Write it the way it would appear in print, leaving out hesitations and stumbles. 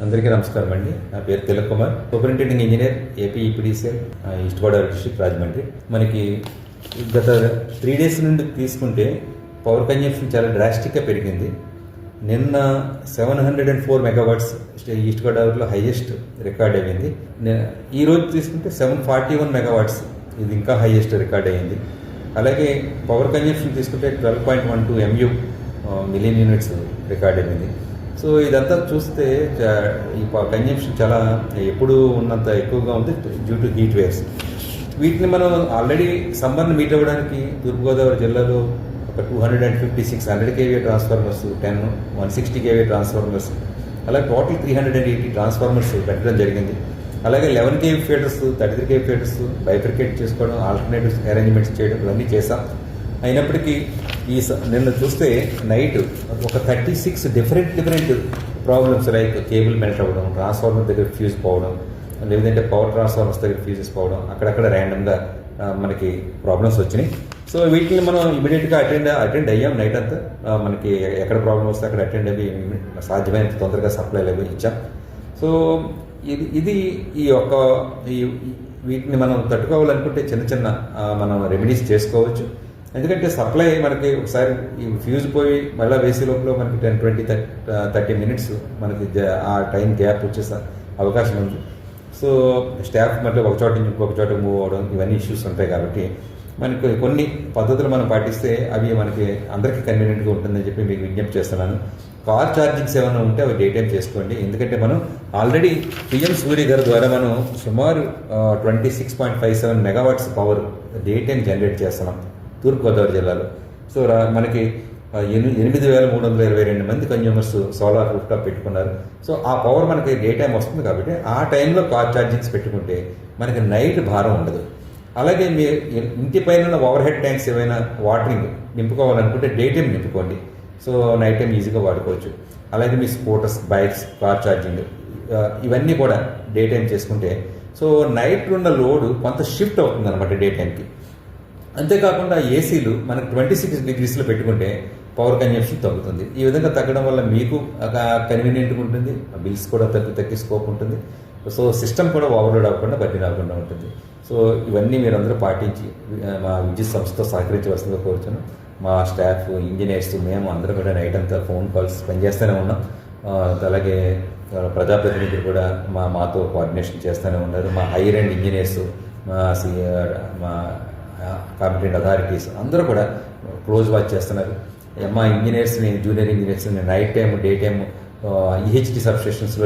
అందరికీ నమస్కారం అండి. నా పేరు Tilak Kumar, superintending engineer, AP EPDCL, east Godavari district, Rajahmundry. మనకి గత 3 days నుండి తీసుకుంటే పవర్ కన్జంప్షన్ చాలా డ్రాస్టిక్గా పెరిగింది. నిన్న 704 మెగావాట్స్ ఈస్ట్ గోదావరిలో హైయెస్ట్ రికార్డ్ అయ్యింది. ఈరోజు తీసుకుంటే 741 మెగావాట్స్, ఇది ఇంకా హైయెస్ట్ రికార్డ్ అయ్యింది. అలాగే పవర్ కన్జంప్షన్ తీసుకుంటే 12.12 MU మిలియన్ యూనిట్స్ రికార్డ్ అయ్యింది. సో ఇదంతా చూస్తే ఈ కన్జంప్షన్ చాలా ఎప్పుడు ఉన్నంత ఎక్కువగా ఉంది డ్యూ టు హీట్ వేవ్స్. వీటిని మనం ఆల్రెడీ సమ్మర్ని మీట్ అవ్వడానికి తూర్పుగోదావరి జిల్లాలో ఒక 256 100 kVA ట్రాన్స్ఫార్మర్స్, 10 160 kVA ట్రాన్స్ఫార్మర్స్, అలాగే టోటల్ 380 ట్రాన్స్ఫార్మర్స్ పెట్టడం జరిగింది. అలాగే 11 kV feeders, 33 kV feeders bifurcate చేసుకోవడం, ఆల్టర్నేటివ్స్ అరేంజ్మెంట్స్ చేయడం, ఇవన్నీ చేసాం. అయినప్పటికీ నిన్న చూస్తే నైట్ ఒక 36 different problems, like cable melt అవ్వడం, ట్రాన్స్ఫార్మర్ దగ్గర ఫ్యూజ్ పోవడం, లేదంటే పవర్ ట్రాన్స్ఫార్మర్స్ దగ్గర ఫ్యూజెస్ పోవడం, అక్కడక్కడ ర్యాండమ్గా మనకి ప్రాబ్లమ్స్ వచ్చినాయి. సో వీటిని మనం ఇమీడియట్గా అటెండ్ అయ్యాం. నైట్ అంతా మనకి ఎక్కడ ప్రాబ్లమ్ వస్తే అక్కడ అటెండ్ అయ్యి సాధ్యమైనంత తొందరగా సప్లై లెవెల్ ఇచ్చాం. సో ఇది వీటిని మనం తట్టుకోవాలనుకుంటే చిన్న మనం రెమెడీస్ చేసుకోవచ్చు. ఎందుకంటే సప్లై మనకి ఒకసారి ఈ ఫ్యూజ్ పోయి మళ్ళీ వేసే లోపల మనకి 10, 20, 30 minutes మనకి ఆ టైం గ్యాప్ వచ్చేసే అవకాశం ఉంది. సో స్టాఫ్ మళ్ళీ ఒక చోట నుంచి ఇంకొక చోట మూవ్ అవ్వడం, ఇవన్నీ ఇష్యూస్ ఉంటాయి. కాబట్టి మనకి కొన్ని పద్ధతులు మనం పాటిస్తే అవి మనకి అందరికీ కన్వీనియంట్గా ఉంటుందని చెప్పి మీకు విజ్ఞప్తి చేస్తున్నాను. కార్ ఛార్జింగ్స్ ఏమైనా ఉంటే అవి డే టైం చేసుకోండి. ఎందుకంటే మనం ఆల్రెడీ PM సూర్య గారి ద్వారా మనం సుమారు 26.57 megawatts power day time generate చేస్తున్నాం తూర్పుగోదావరి జిల్లాలో. సో మనకి 8,322 మంది కన్జ్యూమర్స్ సోలార్ రూఫ్టాప్ పెట్టుకున్నారు. సో ఆ పవర్ మనకి డే టైం వస్తుంది. కాబట్టి ఆ టైంలో కార్ ఛార్జింగ్స్ పెట్టుకుంటే మనకి నైట్ భారం ఉండదు. అలాగే మీ ఇంటి పైన ఓవర్ హెడ్ ట్యాంక్స్ ఏమైనా వాటరింగ్ నింపుకోవాలనుకుంటే డే టైం నింపుకోండి. సో నైట్ టైం ఈజీగా వాడుకోవచ్చు. అలాగే మీ స్కూటర్స్, బైక్స్, కార్ ఛార్జింగ్ ఇవన్నీ కూడా డే టైం చేసుకుంటే సో నైట్ ఉన్న లోడ్ కొంత షిఫ్ట్ అవుతుంది అనమాట డే టైంకి. అంతేకాకుండా ఏసీలు మనకు 26 degrees పెట్టుకుంటే పవర్ కన్జంప్షన్ తగ్గుతుంది. ఈ విధంగా తగ్గడం వల్ల మీకు కన్వీనియంట్గా ఉంటుంది, బిల్స్ కూడా తగ్గే స్కోప్ ఉంటుంది. సో సిస్టమ్ కూడా ఓవర్లోడ్ అవ్వకుండా బర్డెన్ అవ్వకుండా ఉంటుంది. సో ఇవన్నీ మీరందరూ పాటించి మా విద్యుత్ సంస్థతో సహకరించవలసిందిగా కోరుతున్నాను. మా స్టాఫ్, ఇంజనీర్స్, మేము అందరూ కూడా నైట్ అంతా ఫోన్ కాల్స్ పనిచేస్తూనే ఉన్నాం. అలాగే ప్రజాప్రతినిధులు కూడా మాతో కోఆర్డినేషన్ చేస్తూనే ఉన్నారు. మా హైయర్ అండ్ ఇంజనీర్స్, మా కాంపిటెంట్ అథారిటీస్ అందరూ కూడా క్లోజ్ వాచ్ చేస్తున్నారు. మా ఇంజనీర్స్ని, జూనియర్ ఇంజనీర్స్ని night time, day time EHT సబ్స్టేషన్స్లో